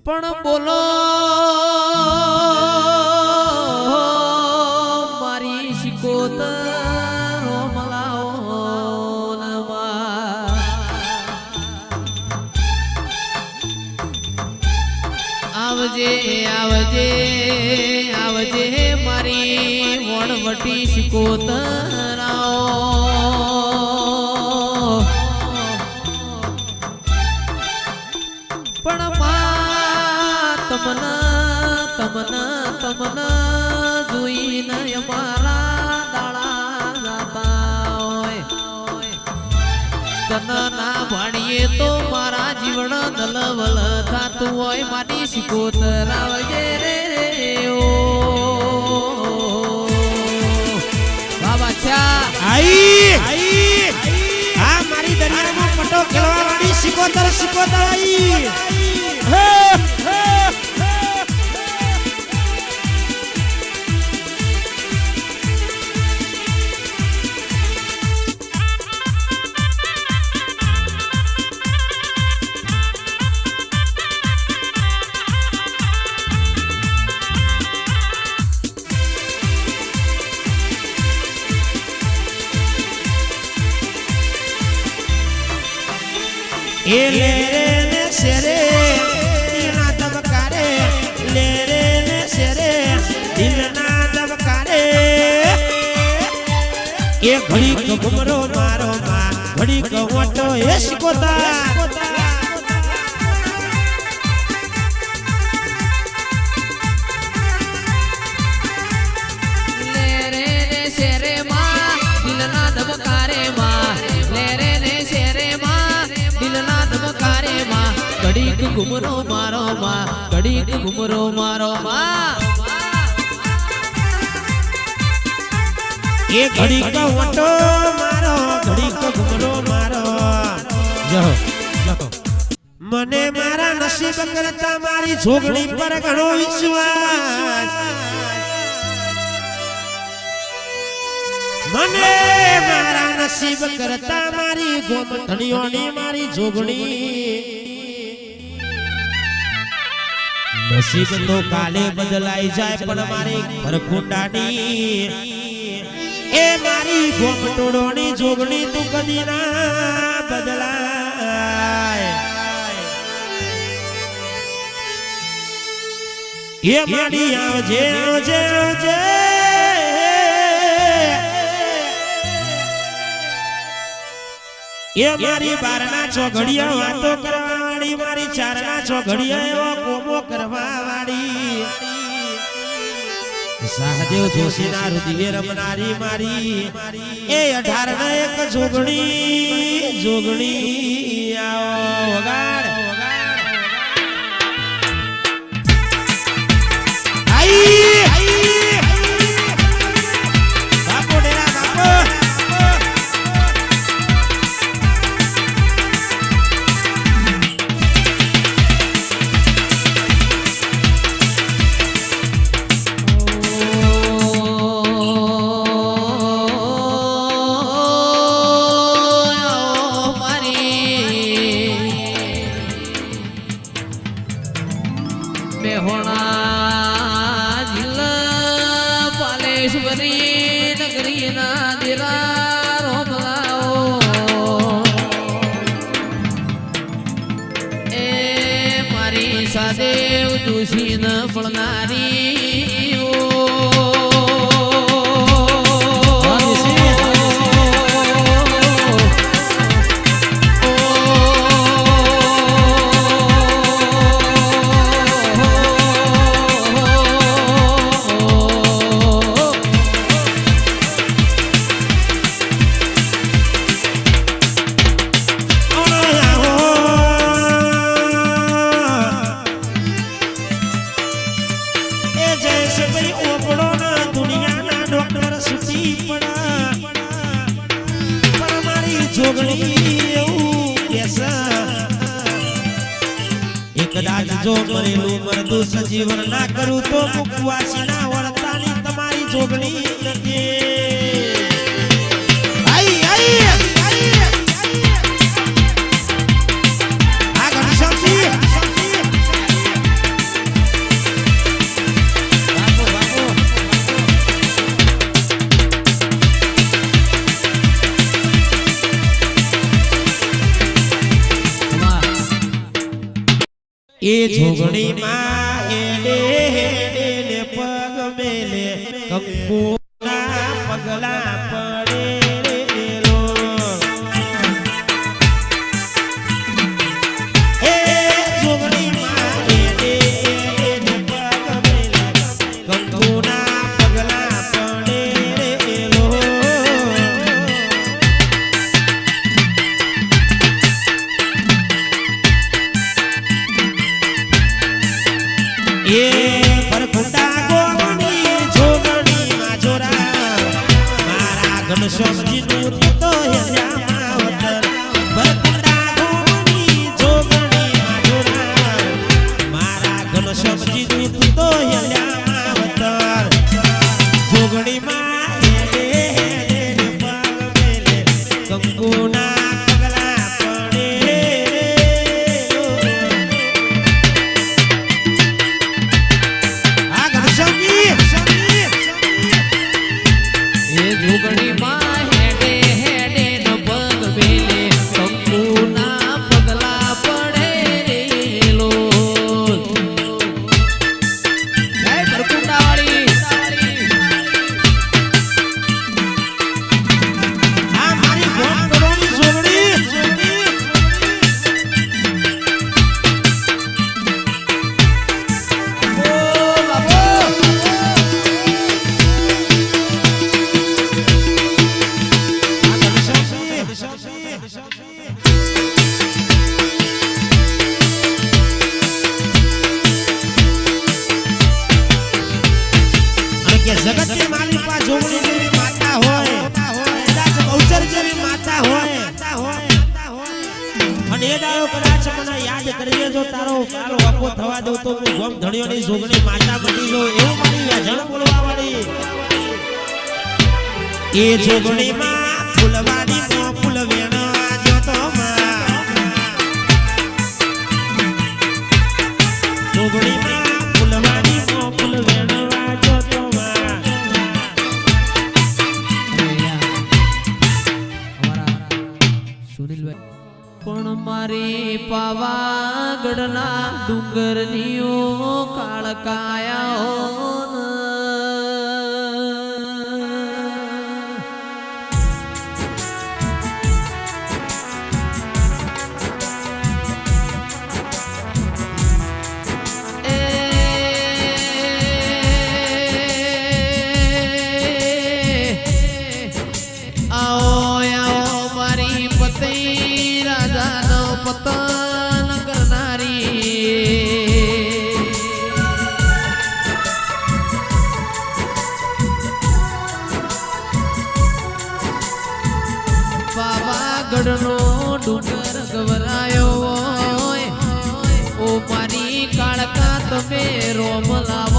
પણ બોલો મારી શિકોતર આવજે આવજે આવજે મારી વણવટી શિકોતર પણ તમને જોઈને અમારા દાડા જાતા હોય તને ના ભાણીએ તો મારા જીવન દલવલ થાતું હોય મારી શિકોતર આવજે રે ઓ બાબા છા આઈ આ મારી દરિયામાં પટો ખેલવા વાળી શિકોતર આઈ એ લે રે શેરે દિલના ધબકારે લે રે શેરે દિલના ધબકારે એ ઘડી ઘુમરો મારો માં ઘડી કવટો એ શિકોતર ઘડીક ઘુમરો મારો માં ઘડીક ઘુમરો મારો માં એ ઘડીક વટો મારો ઘડીક ઘુમરો મારો મને મારા નસીબ કરતા મારી જોગણી પર ઘણો વિશ્વાસ મને મારા નસીબ કરતા મારી ગોમતણીઓની મારી જોગણી નસીબ તો કાલે બદલાઈ જાય પણ મારી ઘરખુંડાની એ મારી ગોમટોડોની જોગણી તું કદી ના બદલાય એ મારી આવજે આવજે આવજે એ મારી બારના ચોઘડિયા વાતો કરવા વાળી મારી ચારના ચોઘડિયા એવો કોમો કરવા વાળી સહદેવ જોશીના હૃદય રમનારી મારી એ 18 ના એક જોગણી આવો વગાડ નગરી ના દિલા રોમલાઓ એ મારી સાદેવ જોશી ન પડનારી કદાચ જો મરેલું મરદું સજીવન ના કરું તો મુકવાસી ના વળતાની તમારી જોગણી નથી એ જોગણીમાં હેડે હેડે ને પગ મેલે કંકુના પગલા પડે રેલો. એ જોગણીમાં હેડે હેડે ને પગ મેલે કંકુના પગલા પડે રેલો. એ પરખુંડા ગોમની જોગણીમાં જોરા મારા ઘનશ્યામજીનું તો હેલ્યામાં વતન. પરખુંડા ગોમની જોગણીમાં જોરા મારા ઘનશ્યામજીનું તો હેલ્યામાં વતન. જોગણીમાં હેડે હેડે ને પગ મેલે કંકુના પગલા પડે રેલો. એ જોગણીમાં હેડે હેડે ન પગ મેલે કંકુના પગલા પડે રેલો. જય પરકુંડાવાળી. આ મારી ભોટ કરોની જોગણી. ઓ બાબો. જગતની માલિકા જોગણી જેવી માતા હોય, કદાચ બહુચર જેવી માતા હોય અને એ દાડો કદાચ મને યાદ કરીએ જો તારો કાલો વાપો થવા દઉં તો હું ગોમ ધણીઓની જોગણી માતા બની લો એવું મારી વ્યાજણ બોલવા વાળી. એ જોગણીમાં ફૂલવાડી નો ફૂલ વેણવા જોતો માં. જોગણીમાં ફૂલવાડી નો ફૂલ વેણવા જોતો માં. પણ મારી પાવાગઢના ડુંગરનીઓ કાળકાયા પતન કરનારી પાવાગઢનો ડુંગર ગવરાયો હોય ઓ મારી કાળકા તમે રોમ લાવો.